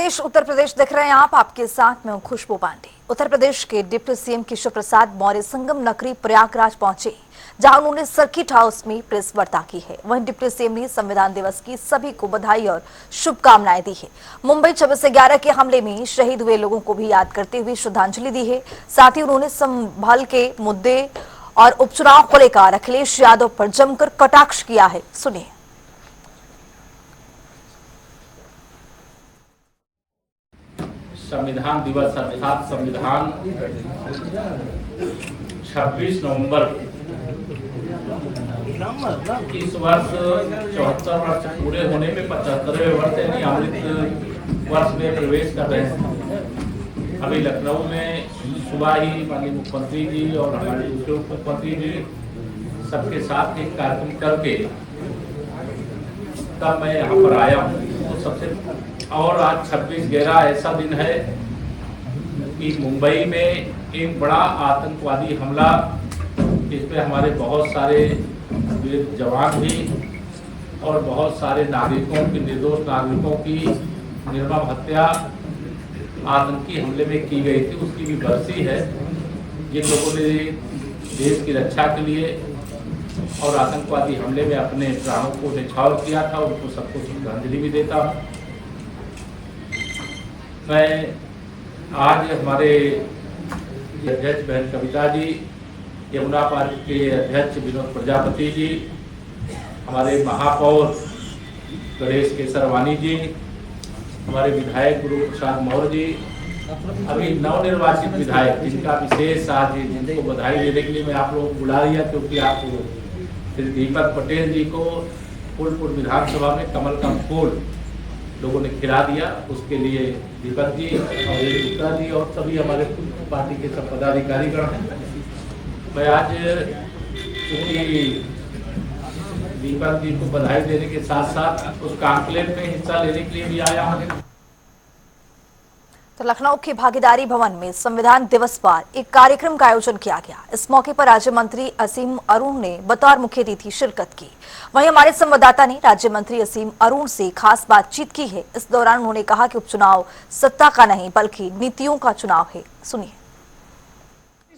प्रदेश उत्तर प्रदेश देख रहे हैं आप, आपके साथ में हूं खुशबू पांडे। उत्तर प्रदेश के डिप्टी सीएम केशव प्रसाद मौर्य संगम नगरी प्रयागराज पहुंचे, जहां उन्होंने सर्किट हाउस में प्रेस वार्ता की है। वहीं डिप्टी सीएम ने संविधान दिवस की सभी को बधाई और शुभकामनाएं दी है। मुंबई 26/11 के हमले में शहीद हुए लोगों को भी याद करते हुए श्रद्धांजलि दी है। साथ ही उन्होंने संभल के मुद्दे और उपचुनाव को लेकर अखिलेश यादव पर जमकर कटाक्ष किया है। सुनिए। संविधान दिवस अर्थात संविधान 26 नवंबर इस वर्ष 74 वर्ष पूरे होने में 75वें वर्ष यानी अमृत वर्ष में प्रवेश कर रहे हैं। अभी लखनऊ में सुबह ही माननीय मुख्यमंत्री जी और हमारे दूसरे उप मुख्यमंत्री जी सबके साथ एक कार्यक्रम करके तब मैं यहाँ पर आया हूँ। तो सबसे और आज 26/11 ऐसा दिन है कि मुंबई में एक बड़ा आतंकवादी हमला, इसमें हमारे बहुत सारे वीर जवान भी और बहुत सारे नागरिकों की, निर्दोष नागरिकों की निर्मम हत्या आतंकी हमले में की गई थी। उसकी भी बरसी है। जिन लोगों ने देश की रक्षा के लिए और आतंकवादी हमले में अपने प्राणों को न्यौछावर किया था, उनको सबको श्रद्धांजलि भी देता हूँ। मैं आज हमारे अध्यक्ष बहन कविता जी, यमुना पार्क के अध्यक्ष विनोद प्रजापति जी, हमारे महापौर गणेश केसरवानी जी, हमारे विधायक गुरु प्रसाद मौर्य जी, अभी नवनिर्वाचित विधायक जिनका विशेष आज जिनको बधाई देने के लिए मैं आप लोगों को बुला रही है, क्योंकि आप श्री दीपक पटेल जी को फूलपुर विधानसभा में कमल का फूल लोगों ने खिला दिया। उसके लिए दीपक जी और गुप्ता जी और सभी हमारे पार्टी के सब पदाधिकारीगण हैं। मैं आज चूंकि दीपक जी को बधाई देने के साथ साथ उस कॉन्क्लेव में हिस्सा लेने के लिए भी आया हूँ। तो लखनऊ के भागीदारी भवन में संविधान दिवस पर एक कार्यक्रम का आयोजन किया गया। इस मौके पर राज्य मंत्री असीम अरुण ने बतौर मुख्य अतिथि शिरकत की। वहीं हमारे संवाददाता ने राज्य मंत्री असीम अरुण से खास बातचीत की है। इस दौरान उन्होंने कहा कि उपचुनाव सत्ता का नहीं बल्कि नीतियों का चुनाव है। सुनिए।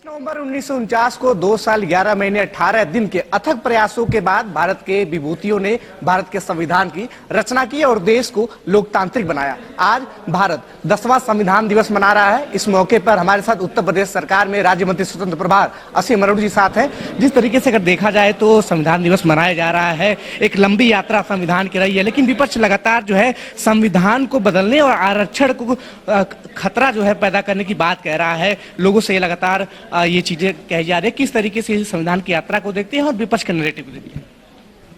नवंबर 1949 को 2 साल 11 महीने 18 दिन के अथक प्रयासों के बाद भारत के विभूतियों ने भारत के संविधान की रचना की और देश को लोकतांत्रिक बनाया। आज भारत 10वां संविधान दिवस मना रहा है। इस मौके पर हमारे साथ उत्तर प्रदेश सरकार में राज्य मंत्री स्वतंत्र प्रभार असीम अरुण जी साथ हैं। जिस तरीके से अगर देखा जाए तो संविधान दिवस मनाया जा रहा है, एक लंबी यात्रा संविधान की रही है, लेकिन विपक्ष लगातार जो है संविधान को बदलने और आरक्षण को खतरा जो है पैदा करने की बात कह रहा है। लोगों से लगातार ये चीजें कही जा रही है। किस तरीके से संविधान की यात्रा को देखते हैं और विपक्ष के नैरेटिव को देखते हैं?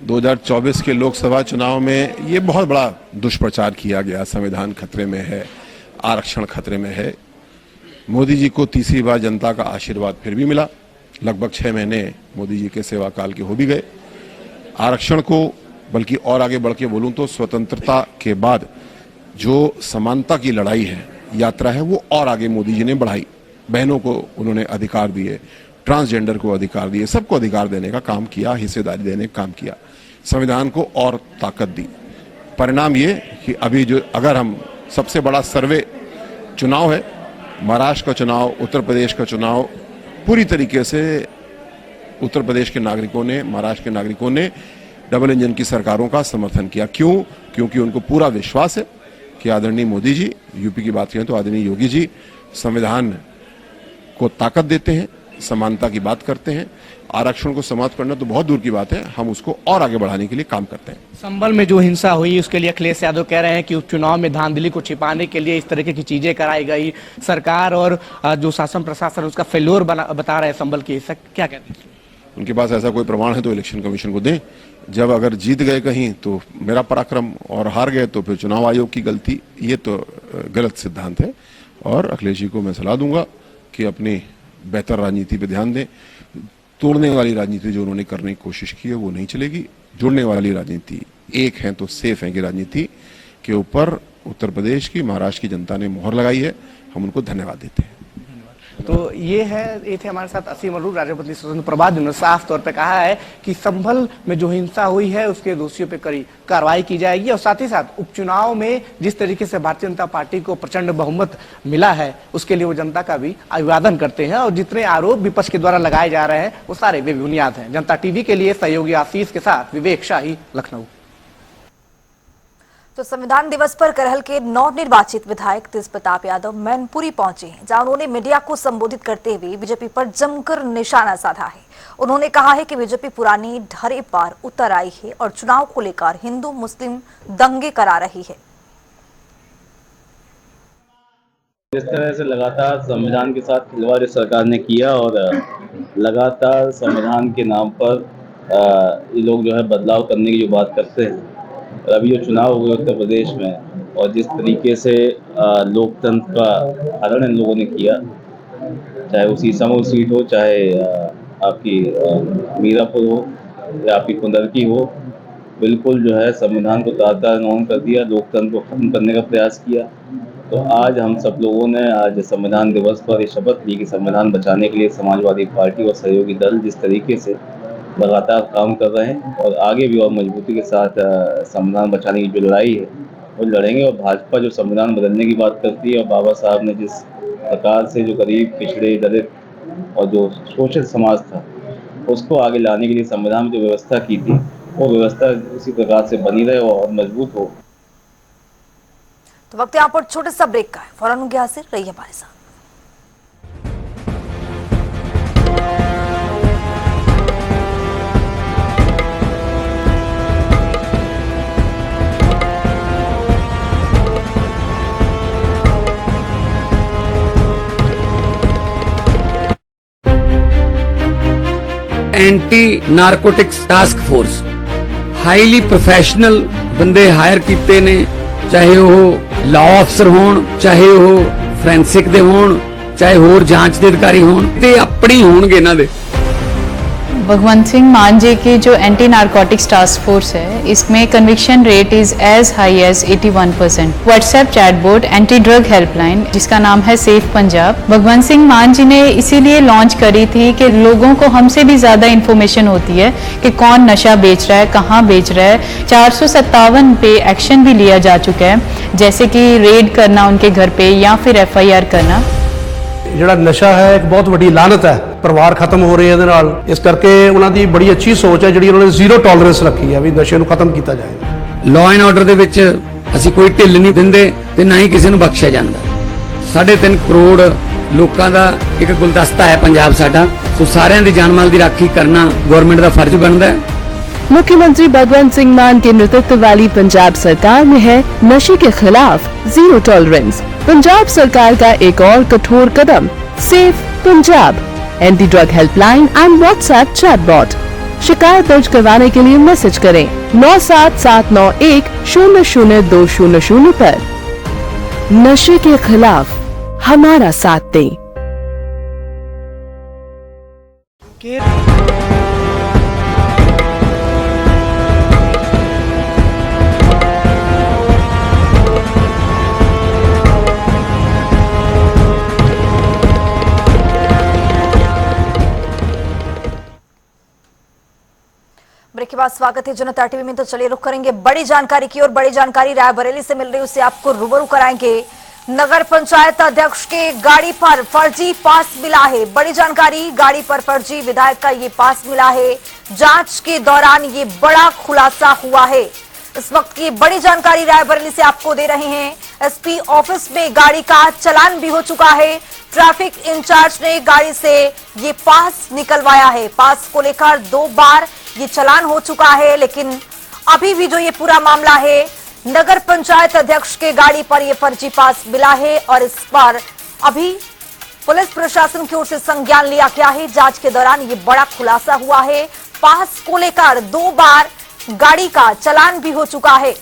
2024 के लोकसभा चुनाव में ये बहुत बड़ा दुष्प्रचार किया गया। संविधान खतरे में है, आरक्षण खतरे में है। मोदी जी को तीसरी बार जनता का आशीर्वाद फिर भी मिला। लगभग 6 महीने मोदी जी के सेवा काल के हो भी गए। आरक्षण को बल्कि और आगे बढ़ के बोलूं तो स्वतंत्रता के बाद जो समानता की लड़ाई है, यात्रा है, वो और आगे मोदी जी ने बढ़ाई। बहनों को उन्होंने अधिकार दिए, ट्रांसजेंडर को अधिकार दिए, सबको अधिकार देने का काम किया, हिस्सेदारी देने का काम किया, संविधान को और ताकत दी। परिणाम ये कि अभी जो अगर हम सबसे बड़ा सर्वे चुनाव है, महाराष्ट्र का चुनाव, उत्तर प्रदेश का चुनाव, पूरी तरीके से उत्तर प्रदेश के नागरिकों ने, महाराष्ट्र के नागरिकों ने डबल इंजन की सरकारों का समर्थन किया। क्यों? क्योंकि उनको पूरा विश्वास है कि आदरणीय मोदी जी, यूपी की बात करें तो आदरणीय योगी जी संविधान को ताकत देते हैं, समानता की बात करते हैं। आरक्षण को समाप्त करना तो बहुत दूर की बात है, हम उसको और आगे बढ़ाने के लिए काम करते हैं। संभल में जो हिंसा हुई उसके लिए अखिलेश यादव कह रहे हैं कि उपचुनाव में धांधली को छिपाने के लिए इस तरह की चीजें कराई गई। सरकार और जो शासन प्रशासन उसका फेल्योर बता रहा है संभल की। क्या कहते हैं? उनके पास ऐसा कोई प्रमाण है तो इलेक्शन कमीशन को दें। जब अगर जीत गए कहीं तो मेरा पराक्रम और हार गए तो फिर चुनाव आयोग की गलती। ये तो गलत सिद्धांत है और अखिलेश जी को मैं सलाह दूंगा कि अपनी बेहतर राजनीति पे ध्यान दें। तोड़ने वाली राजनीति जो उन्होंने करने की कोशिश की है वो नहीं चलेगी। जुड़ने वाली राजनीति, एक है तो सेफ है की राजनीति के ऊपर उत्तर प्रदेश की, महाराष्ट्र की जनता ने मोहर लगाई है। हम उनको धन्यवाद देते हैं। तो ये थे हमारे साथ असीम अरूर, राज्यपति स्वतंत्र प्रभार, जिन्होंने साफ तौर पे कहा है कि संभल में जो हिंसा हुई है उसके दोषियों पे कड़ी कार्रवाई की जाएगी और साथ ही साथ उपचुनाव में जिस तरीके से भारतीय जनता पार्टी को प्रचंड बहुमत मिला है उसके लिए वो जनता का भी अभिवादन करते हैं और जितने आरोप विपक्ष के द्वारा लगाए जा रहे हैं वो सारे बेबुनियाद हैं। जनता टीवी के लिए सहयोगी आशीष के साथ विवेक शाही, लखनऊ। तो संविधान दिवस पर करहल के नवनिर्वाचित विधायक तेज प्रताप यादव मैनपुरी पहुंचे हैं, जहां उन्होंने मीडिया को संबोधित करते हुए बीजेपी पर जमकर निशाना साधा है। उन्होंने कहा है कि बीजेपी पुरानी ढरे पार उतर आई है और चुनाव को लेकर हिंदू मुस्लिम दंगे करा रही है। जिस तरह से लगातार संविधान के साथ खिलवाड़ इस सरकार ने किया और लगातार संविधान के नाम पर ये लोग जो है बदलाव करने की जो बात करते हैं, अभी जो चुनाव हुए उत्तर प्रदेश में और जिस तरीके से लोकतंत्र का हरण इन लोगों ने किया, चाहे वो सीसामऊ सीट हो, चाहे आपकी मीरापुर हो या आपकी कुंदरकी हो, बिल्कुल जो है संविधान को तार-तार नौन कर दिया, लोकतंत्र को खत्म करने का प्रयास किया। तो आज हम सब लोगों ने आज संविधान दिवस पर ये शपथ ली कि संविधान बचाने के लिए समाजवादी पार्टी और सहयोगी दल जिस तरीके से लगातार काम कर रहे हैं और आगे भी और मजबूती के साथ संविधान बचाने की जो लड़ाई है वो लड़ेंगे। और भाजपा जो संविधान बदलने की बात करती है और बाबा साहब ने जिस प्रकार से जो गरीब, पिछड़े, दलित और जो शोषित समाज था उसको आगे लाने के लिए संविधान में जो व्यवस्था की थी वो व्यवस्था उसी प्रकार से बनी रहे और मजबूत हो। तो वक्त यहाँ पर छोटे सा ब्रेक का है, फौरन उनके हाजिर रहिए हमारे साथ। Anti narcotics task force highly professional बंदे हायर कीते ने, चाहे वो लॉ अफसर होण, चाहे वो फोरेंसिक दे होण, चाहे होर जांच दे अधिकारी होण, ते अपनी होणगे इन्हां दे। भगवंत सिंह मान जी की जो एंटी नारकोटिक्स टास्क फोर्स है, इसमें conviction rate is as high as 81%। WhatsApp chatbot anti drug helpline जिसका नाम है सेफ पंजाब, भगवंत सिंह मान जी ने इसीलिए लॉन्च करी थी कि लोगों को हमसे भी ज्यादा इंफॉर्मेशन होती है कि कौन नशा बेच रहा है, कहाँ बेच रहा है। 457 पे एक्शन भी लिया जा चुका है, जैसे कि रेड करना उनके घर पे या फिर FIR करना। ਜਿਹੜਾ ਨਸ਼ਾ ਹੈ ਇੱਕ ਬਹੁਤ ਵੱਡੀ ਲਾਨਤ ਹੈ, ਪਰਿਵਾਰ ਖਤਮ ਹੋ ਰਹੇ ਇਹਦੇ ਨਾਲ। ਇਸ ਕਰਕੇ ਉਹਨਾਂ ਦੀ ਬੜੀ ਅੱਛੀ ਸੋਚ ਹੈ ਜਿਹੜੀ ਉਹਨਾਂ ਨੇ ਜ਼ੀਰੋ ਟੋਲਰੈਂਸ ਰੱਖੀ ਹੈ ਵੀ ਨਸ਼ੇ ਨੂੰ ਖਤਮ ਕੀਤਾ ਜਾਏ। ਲਾਅ ਐਂਡ ਆਰਡਰ ਦੇ ਵਿੱਚ ਅਸੀਂ ਕੋਈ ਢਿੱਲ ਨਹੀਂ ਦਿੰਦੇ ਤੇ ਨਾ ਹੀ ਕਿਸੇ ਨੂੰ ਬਖਸ਼ਿਆ ਜਾਂਦਾ। 3.5 ਕਰੋੜ ਲੋਕਾਂ ਦਾ ਇੱਕ ਗੁਲਦਸਤਾ ਹੈ ਪੰਜਾਬ ਸਾਡਾ, ਸੋ ਸਾਰਿਆਂ ਦੀ ਜਾਨ ਮਾਲ ਦੀ ਰਾਖੀ ਕਰਨਾ ਗਵਰਨਮੈਂਟ ਦਾ ਫਰਜ਼ ਬਣਦਾ ਹੈ। मुख्यमंत्री भगवंत सिंह मान के नेतृत्व वाली पंजाब सरकार में है नशे के खिलाफ जीरो टॉलरेंस। पंजाब सरकार का एक और कठोर कदम safe Punjab, anti drug helpline and WhatsApp chatbot. शिकायत दर्ज करवाने के लिए मैसेज करें 9779100200 पर। नशे के खिलाफ हमारा साथ दें। ब्रेक के बाद स्वागत है जनता टीवी में। तो चलिए रुख करेंगे बड़ी जानकारी की और बड़ी जानकारी रायबरेली से मिल रही, उससे आपको रूबरू कराएंगे। नगर पंचायत अध्यक्ष के गाड़ी पर फर्जी पास मिला है। बड़ी जानकारी, गाड़ी पर फर्जी विधायक का ये पास मिला है। जांच के दौरान ये बड़ा खुलासा हुआ है। इस वक्त की बड़ी जानकारी रायबरेली से आपको दे रहे हैं। SP ऑफिस में गाड़ी का चालान भी हो चुका है। ट्रैफिक इंचार्ज ने गाड़ी से ये पास निकलवाया है। पास को लेकर 2 बार ये चालान हो चुका है, लेकिन अभी भी जो ये पूरा मामला है, नगर पंचायत अध्यक्ष के गाड़ी पर ये फर्जी पास मिला है और इस पर अभी पुलिस प्रशासन की ओर से संज्ञान लिया गया है। जांच के दौरान ये बड़ा खुलासा हुआ है। पास को लेकर 2 बार गाड़ी का चालान भी हो चुका है।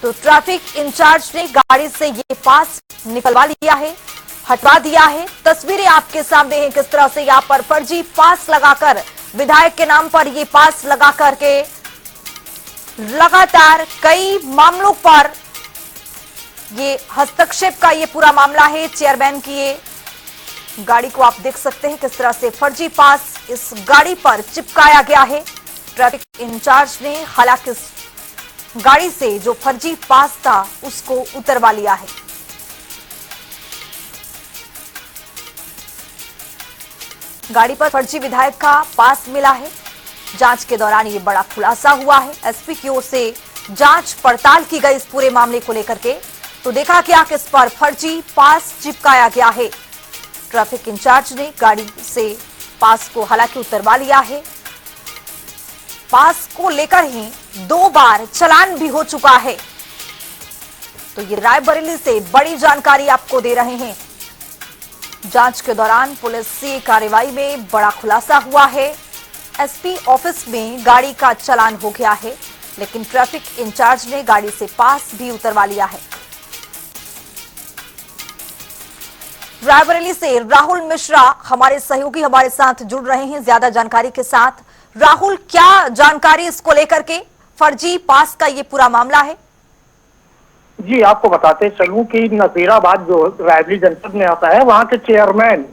तो ट्रैफिक इंचार्ज ने गाड़ी से ये पास निकलवा लिया है, हटवा दिया है। तस्वीरें आपके सामने हैं किस तरह से यहाँ पर फर्जी पास लगाकर विधायक के नाम पर ये पास लगा करके लगातार कई मामलों पर ये हस्तक्षेप का ये पूरा मामला है। चेयरमैन की ये गाड़ी को आप देख सकते हैं किस तरह से फर्जी पास इस गाड़ी पर चिपकाया गया है। ट्रैफिक इंचार्ज ने हालांकि इस गाड़ी से जो फर्जी पास था उसको उतरवा लिया है। गाड़ी पर फर्जी विधायक का पास मिला है। जांच के दौरान ये बड़ा खुलासा हुआ है। एसपी की ओर से जांच पड़ताल की गई इस पूरे मामले को लेकर के, तो देखा गया कि इस पर फर्जी पास चिपकाया गया है। ट्रैफिक इंचार्ज ने गाड़ी से पास को हालांकि उतरवा लिया है। पास को लेकर ही 2 बार चालान भी हो चुका है। तो ये रायबरेली से बड़ी जानकारी आपको दे रहे हैं। जांच के दौरान पुलिस की कार्रवाई में बड़ा खुलासा हुआ है। एसपी ऑफिस में गाड़ी का चालान हो गया है, लेकिन ट्रैफिक इंचार्ज ने गाड़ी से पास भी उतरवा लिया है। रायबरेली से राहुल मिश्रा हमारे सहयोगी हमारे साथ जुड़ रहे हैं ज्यादा जानकारी के साथ। राहुल, क्या जानकारी इसको लेकर के, फर्जी पास का ये पूरा मामला है? जी, आपको बताते चलूं कि नसीराबाद जो रायबरेली जनपद में आता है, वहां के चेयरमैन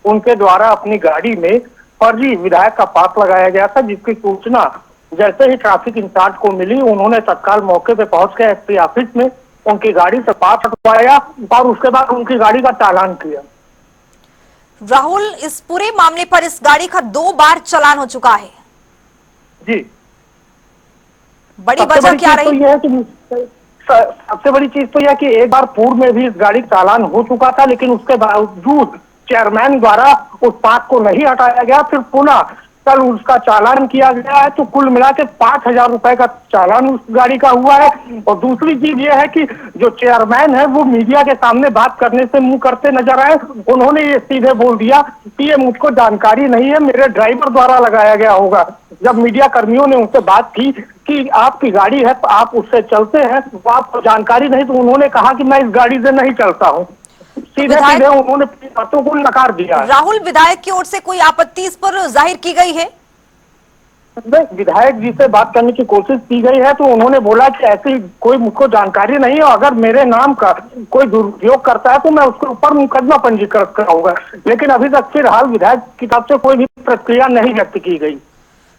उनके द्वारा अपनी गाड़ी में फर्जी विधायक का पास लगाया गया था, जिसकी सूचना जैसे ही ट्रैफिक इंचार्ज को मिली, उन्होंने तत्काल मौके पे पहुंच के एसपी ऑफिस में उनकी गाड़ी से पास हटवाया और उसके बाद उनकी गाड़ी का चालान किया। राहुल, इस पूरे मामले पर इस गाड़ी का 2 बार चालान हो चुका है। जी, बड़ी वजह क्या रही? तो यह है कि सबसे बड़ी चीज तो यह कि एक बार पूर्व में भी इस गाड़ी का चालान हो चुका था, लेकिन उसके बावजूद चेयरमैन द्वारा उस पास को नहीं हटाया गया। फिर पुनः कल उसका चालान किया गया है, तो कुल मिला के 5,000 रुपए का चालान उस गाड़ी का हुआ है। और दूसरी चीज यह है कि जो चेयरमैन है वो मीडिया के सामने बात करने से मुंह करते नजर आए। उन्होंने ये सीधे बोल दिया कि ये मुझको जानकारी नहीं है, मेरे ड्राइवर द्वारा लगाया गया होगा। जब मीडिया कर्मियों ने उनसे बात की कि आपकी गाड़ी है, आप उससे चलते हैं, तो आपको जानकारी नहीं, तो उन्होंने कहा कि मैं इस गाड़ी से नहीं चलता हूँ। सीधे सीधे उन्होंने बातों को नकार दिया। राहुल, विधायक की ओर से कोई आपत्ति इस पर जाहिर की गई है? विधायक जी से बात करने की कोशिश की गई है, तो उन्होंने बोला कि ऐसी कोई मुझको जानकारी नहीं है, अगर मेरे नाम का कोई दुरुपयोग करता है तो मैं उसके ऊपर मुकदमा पंजीकृत कराऊंगा। लेकिन अभी तक फिलहाल विधायक की तरफ से कोई भी प्रतिक्रिया नहीं व्यक्त की गई।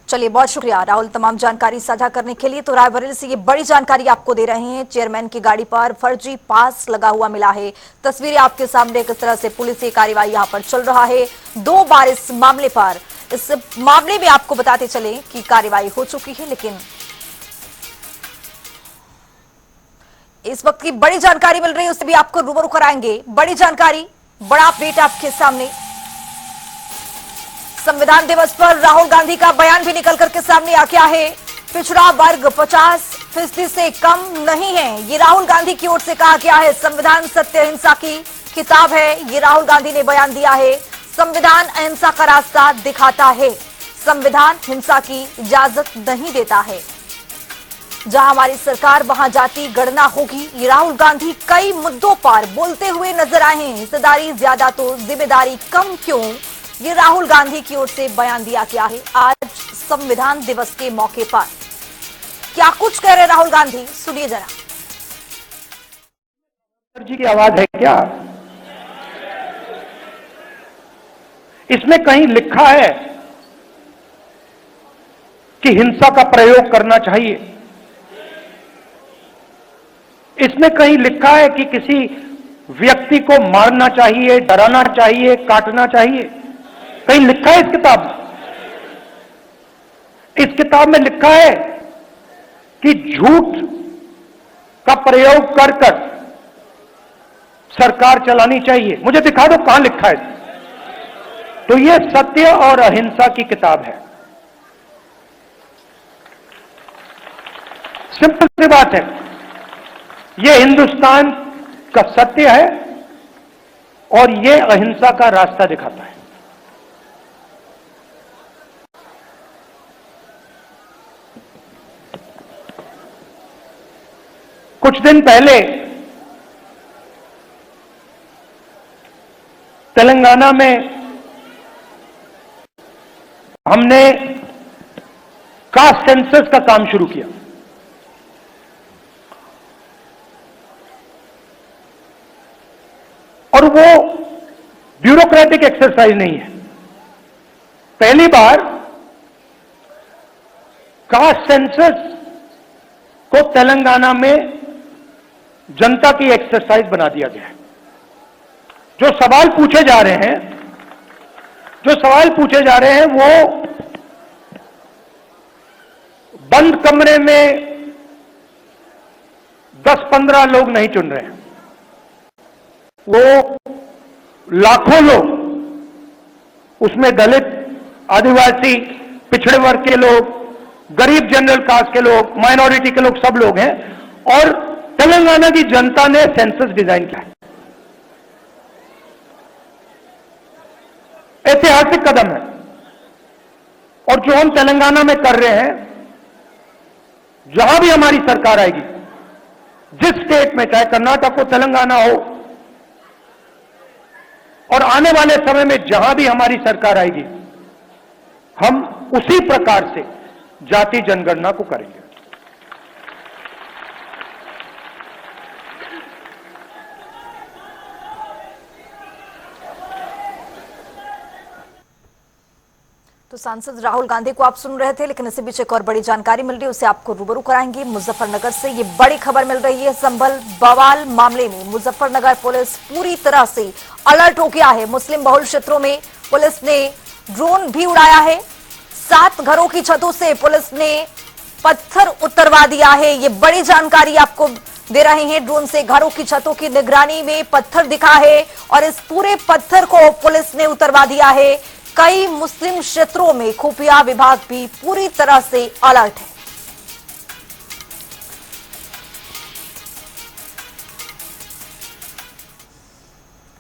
चलिए, बहुत शुक्रिया राहुल तमाम जानकारी साझा करने के लिए। तो रायबरेली से ये बड़ी जानकारी आपको दे रहे हैं। चेयरमैन की गाड़ी पर फर्जी पास लगा हुआ मिला है। तस्वीरें आपके सामने किस तरह से पुलिस कार्रवाई यहां पर चल रहा है। 2 बार इस मामले में आपको बताते चले कि कार्रवाई हो चुकी है, लेकिन इस वक्त की बड़ी जानकारी मिल रही है, उससे भी आपको रूबरू कराएंगे। बड़ी जानकारी, बड़ा अपडेट आपके सामने। संविधान दिवस पर राहुल गांधी का बयान भी निकल करके सामने आ गया है। पिछड़ा वर्ग 50% से कम नहीं है, ये राहुल गांधी की ओर से कहा गया है। संविधान सत्य अहिंसा की किताब है, ये राहुल गांधी ने बयान दिया है। संविधान अहिंसा का रास्ता दिखाता है, संविधान हिंसा की इजाजत नहीं देता है। जहां हमारी सरकार वहां जाति गणना होगी, ये राहुल गांधी कई मुद्दों पर बोलते हुए नजर आए हैं। हिस्सेदारी ज्यादा तो जिम्मेदारी कम क्यों, ये राहुल गांधी की ओर से बयान दिया गया है आज संविधान दिवस के मौके पर। क्या कुछ कह रहे राहुल गांधी, सुनिए जरा। जी की आवाज है क्या? इसमें कहीं लिखा है कि हिंसा का प्रयोग करना चाहिए? इसमें कहीं लिखा है कि किसी व्यक्ति को मारना चाहिए, डराना चाहिए, काटना चाहिए? कहीं लिखा है इस किताब में? इस किताब में लिखा है कि झूठ का प्रयोग कर कर सरकार चलानी चाहिए। मुझे दिखा दो कहां लिखा है। तो यह सत्य और अहिंसा की किताब है। सिंपल सी बात है, यह हिंदुस्तान का सत्य है और यह अहिंसा का रास्ता दिखाता है। कुछ दिन पहले तेलंगाना में हमने कास्ट सेंसस का काम शुरू किया। और वो ब्यूरोक्रेटिक एक्सरसाइज नहीं है। पहली बार कास्ट सेंसस को तेलंगाना में जनता की एक्सरसाइज बना दिया गया है। जो सवाल पूछे जा रहे हैं वो बंद कमरे में 10-15 लोग नहीं चुन रहे हैं, वो लाखों लोग, उसमें दलित, आदिवासी, पिछड़े वर्ग के लोग, गरीब जनरल कास्ट के लोग, माइनॉरिटी के लोग, सब लोग हैं। और तेलंगाना की जनता ने सेंसस डिजाइन किया है। ऐतिहासिक कदम है। और जो हम तेलंगाना में कर रहे हैं, जहां भी हमारी सरकार आएगी, जिस स्टेट में, चाहे कर्नाटक हो, तेलंगाना हो, और आने वाले समय में जहां भी हमारी सरकार आएगी, हम उसी प्रकार से जाति जनगणना को करेंगे। तो सांसद राहुल गांधी को आप सुन रहे थे, लेकिन इसी बीच एक और बड़ी जानकारी मिल रही है, उसे आपको रूबरू कराएंगे। मुजफ्फरनगर से ये बड़ी खबर मिल रही है। संभल बवाल मामले में मुजफ्फरनगर पुलिस पूरी तरह से अलर्ट हो गया है। मुस्लिम बहुल क्षेत्रों में पुलिस ने ड्रोन भी उड़ाया है। 7 घरों की छतों से पुलिस ने पत्थर उतरवा दिया है। ये बड़ी जानकारी आपको दे रहे हैं। ड्रोन से घरों की छतों की निगरानी में पत्थर दिखा है और इस पूरे पत्थर को पुलिस ने उतरवा दिया है। कई मुस्लिम क्षेत्रों में खुफिया विभाग भी पूरी तरह से अलर्ट है।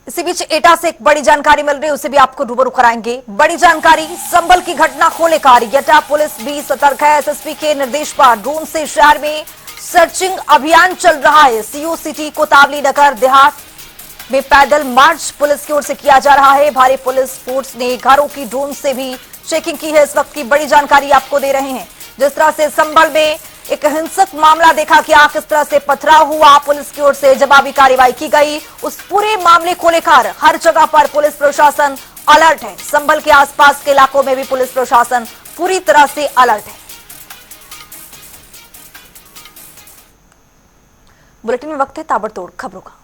इसी बीच एटा से एक बड़ी जानकारी मिल रही है, उसे भी आपको रूबरू कराएंगे। बड़ी जानकारी संभल की घटना को लेकर एटा पुलिस भी सतर्क है। एसएसपी के निर्देश पर ड्रोन से शहर में सर्चिंग अभियान चल रहा है। सीओ सिटी कोतावली नगर देहात में पैदल मार्च पुलिस की ओर से किया जा रहा है। भारी पुलिस फोर्स ने घरों की ड्रोन से भी चेकिंग की है। इस वक्त की बड़ी जानकारी आपको दे रहे हैं। जिस तरह से संभल में एक हिंसक मामला देखा गया, किस तरह से पथराव हुआ, पुलिस की ओर से जवाबी कार्रवाई की गई, उस पूरे मामले को लेकर हर जगह पर पुलिस प्रशासन अलर्ट है। संभल के आसपास के इलाकों में भी पुलिस प्रशासन पूरी तरह से अलर्ट है। बुलेटिन में वक्त है ताबड़तोड़ खबरों का।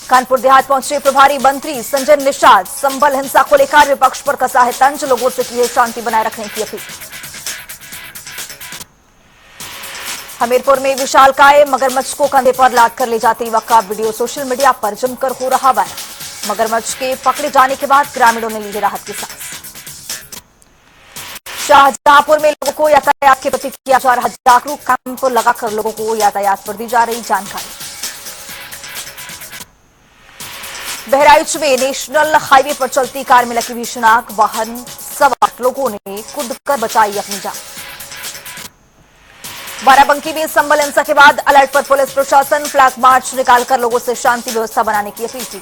कानपुर देहात पहुंचे प्रभारी मंत्री संजय निषाद। संभल हिंसा को लेकर विपक्ष पर कसा है तंज, लोगों से की है शांति बनाए रखने की अपील। हमीरपुर में विशालकाय मगरमच्छ को कंधे पर लाद कर ले जाते युवक का वीडियो सोशल मीडिया पर जमकर हो रहा वायरल। मगरमच्छ के पकड़े जाने के बाद ग्रामीणों ने ली है राहत की सांस। शाहजहांपुर में लोगों को यातायात के प्रति किया जा रहा जागरूक, कैंप लगाकर लोगों को यातायात पर दी जा रही जानकारी। बहराइच में नेशनल हाईवे पर चलती कार में लगी भीषण आग, वाहन सवार लोगों ने कूदकर बचाई अपनी जान। बाराबंकी में संभल हिंसा के बाद अलर्ट पर पुलिस प्रशासन, फ्लैग मार्च निकालकर लोगों से शांति व्यवस्था बनाने की अपील की।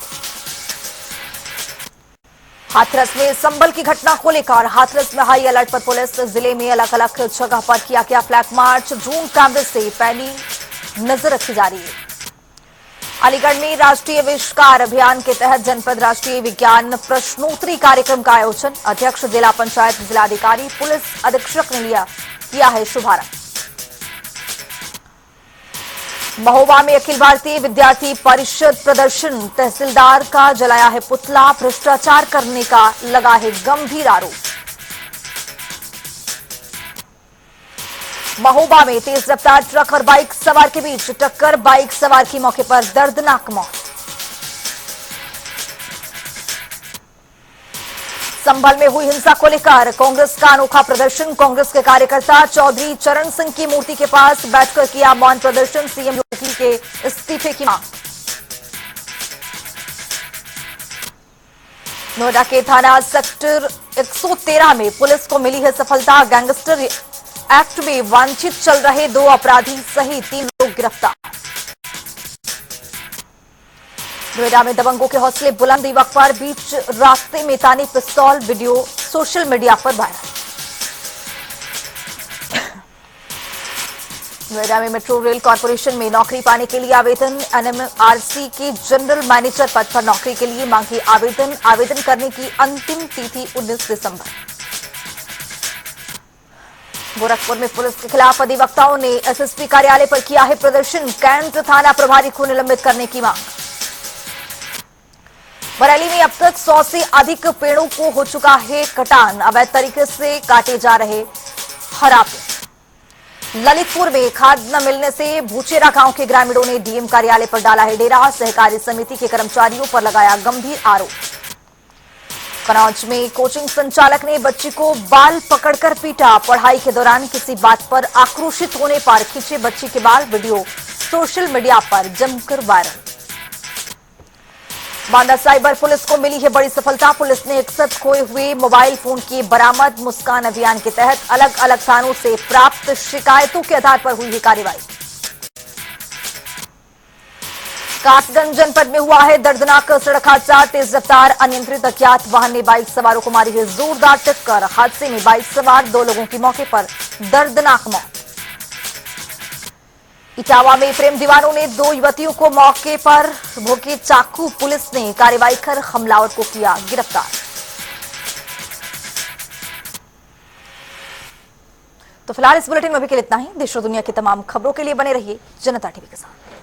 हाथरस में संभल की घटना को लेकर हाथरस में हाई अलर्ट पर पुलिस, जिले में अलग अलग जगह पर किया गया फ्लैग मार्च, ड्रोन कैमरे से पैनी नजर रखी जा रही है। अलीगढ़ में राष्ट्रीय आविष्कार अभियान के तहत जनपद राष्ट्रीय विज्ञान प्रश्नोत्तरी कार्यक्रम का आयोजन, अध्यक्ष जिला पंचायत, जिलाधिकारी, पुलिस अधीक्षक ने किया है शुभारंभ। महोबा में अखिल भारतीय विद्यार्थी परिषद प्रदर्शन, तहसीलदार का जलाया है पुतला, भ्रष्टाचार करने का लगा है गंभीर आरोप। महोबा में तेज रफ्तार ट्रक और बाइक सवार के बीच टक्कर, बाइक सवार की मौके पर दर्दनाक मौत। संभल में हुई हिंसा को लेकर कांग्रेस का अनोखा प्रदर्शन, कांग्रेस के कार्यकर्ता चौधरी चरण सिंह की मूर्ति के पास बैठकर किया मौन प्रदर्शन, सीएम योगी के इस्तीफे की मांग। नोएडा के थाना सेक्टर 113 में पुलिस को मिली है सफलता, गैंगस्टर एक्ट में वांछित चल रहे 2 अपराधी सहित 3 लोग गिरफ्तार। नोएडा में दबंगों के हौसले बुलंद, युवक पर बीच रास्ते में तानी पिस्तौल, वीडियो सोशल मीडिया पर वायरल। नोएडा में मेट्रो रेल कॉरपोरेशन में नौकरी पाने के लिए आवेदन। एनएमआरसी के जनरल मैनेजर पद पर नौकरी के लिए मांगी आवेदन। आवेदन करने की अंतिम तिथि 19 दिसंबर। गोरखपुर में पुलिस के खिलाफ अधिवक्ताओं ने एसएसपी कार्यालय पर किया है प्रदर्शन। कैंट थाना प्रभारी को निलंबित करने की मांग। बरेली में अब तक 100 से अधिक पेड़ों को हो चुका है कटान। अवैध तरीके से काटे जा रहे हरा पेड़। ललितपुर में खाद न मिलने से भूचेरा गांव के ग्रामीणों ने डीएम कार्यालय पर डाला है डेरा। सहकारी समिति के कर्मचारियों पर लगाया गंभीर आरोप। कन्नौज में कोचिंग संचालक ने बच्ची को बाल पकड़कर पीटा। पढ़ाई के दौरान किसी बात पर आक्रोशित होने पर खींचे बच्ची के बाल। वीडियो सोशल मीडिया पर जमकर वायरल। बांदा साइबर पुलिस को मिली है बड़ी सफलता। पुलिस ने 61 खोए हुए मोबाइल फोन किए बरामद। मुस्कान अभियान के तहत अलग अलग थानों से प्राप्त शिकायतों के आधार पर हुई है कार्रवाई। कासगंज जनपद में हुआ है दर्दनाक सड़क हादसा। तेज रफ्तार अनियंत्रित अज्ञात वाहन ने बाइक सवारों को मारी है जोरदार टक्कर। हादसे में बाइक सवार 2 लोगों की मौके पर दर्दनाक मौत। इटावा में प्रेम दीवानों ने 2 युवतियों को मौके पर भोंके चाकू। पुलिस ने कार्रवाई कर हमलावर को किया गिरफ्तार। तो फिलहाल इस बुलेटिन में अभी के लिए इतना ही। देश और दुनिया की तमाम खबरों के लिए बने रहिए जनता टीवी के साथ।